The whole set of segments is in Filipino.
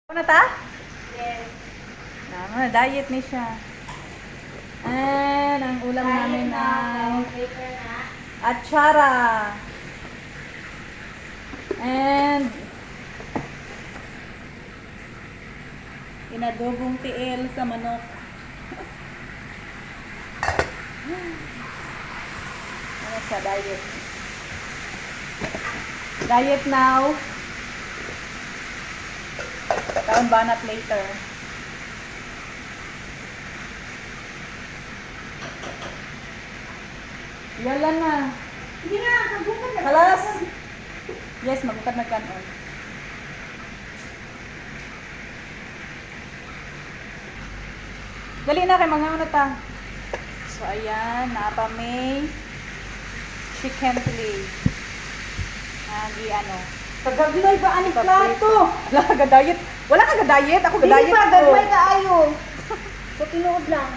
Ano ta? Yes. Diet ni siya. And ang ulam namin ay Paper na. atsara. And inadobong tiil sa manok. Ano siya, diet? Diet now. Taon banat later. Yala na. Hindi na, magbukas na. Kalas. Yes, magbukat na kanon. Dali na kay mga ano ta. So ayan, napa may chicken fillet. Nagi ano. Kagagmay ba ani plato? Wala ka ga-diet. Wala ka ga-diet. Ako ga-diet Hindi pa, ko. gagmay ka ayo. So, tinuod lang.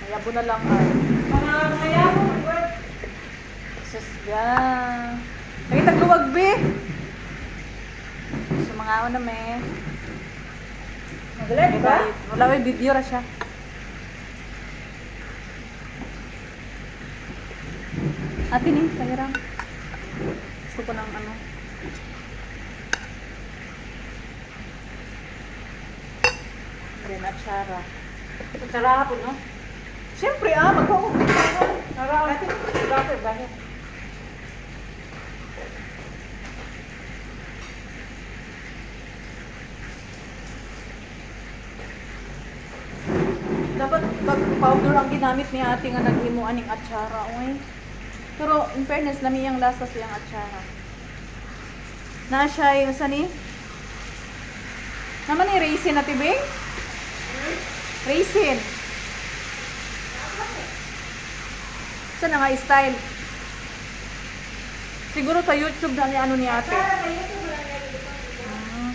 Mayabo na lang ay. Kaya mo, work. Sus ya. Lagi tagluwag be. So mga ano na may. Mag-live ka? Wala may video ra siya. Ate ni, pahirang. Gusto ko ng ano. Then atsara. Sarap po, no? Siyempre magkakong. Sarap. Sarap, ganyan. Dapat powder ang ginamit ni ate nga naghimo aning atsara, oy. Pero in fairness, lami ang lasa siyang atsara. Na siya yung sani? Naman ni raisin na tibing? Raisin. Saan nga style? Siguro sa YouTube na ni ano ni ate. Mm.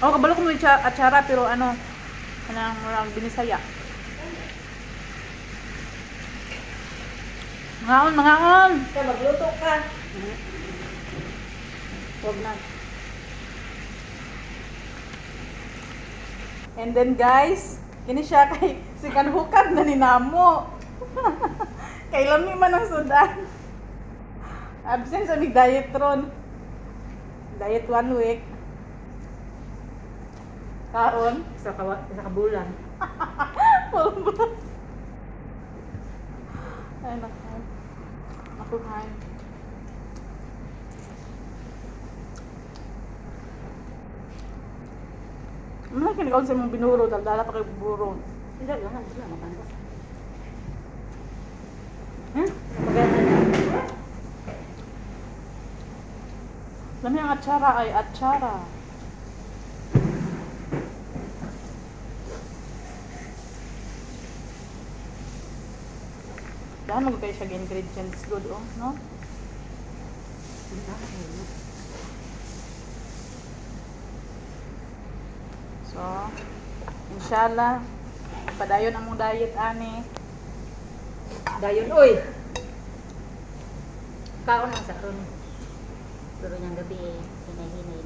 Oh, kabalo ko mo yung atsara pero ano, kanang binisaya. Mangaon! Kaya magluto ka. Huwag na. And then guys, kini siya kay si kanhukad na ni namo. Kailan mi man ang sudan. Absent sa mig diet ron. Diet 1 week. Kaon. Sa kabulan. Pulbos. Ay naku. Ako kain. Ano kinikaon sa mong binuro, daldala pa kay buro. Hindi lang, hindi lang. Mapandas. Maganda na. Lami ang atsara ay atsara. Dahan mo kayo siya ingredients good, oh, no? So, inshallah, padayon ang mong diet, ani. Dayon, oy! Kaon lang sa ron. Pero niyang gabi, hinay-hinay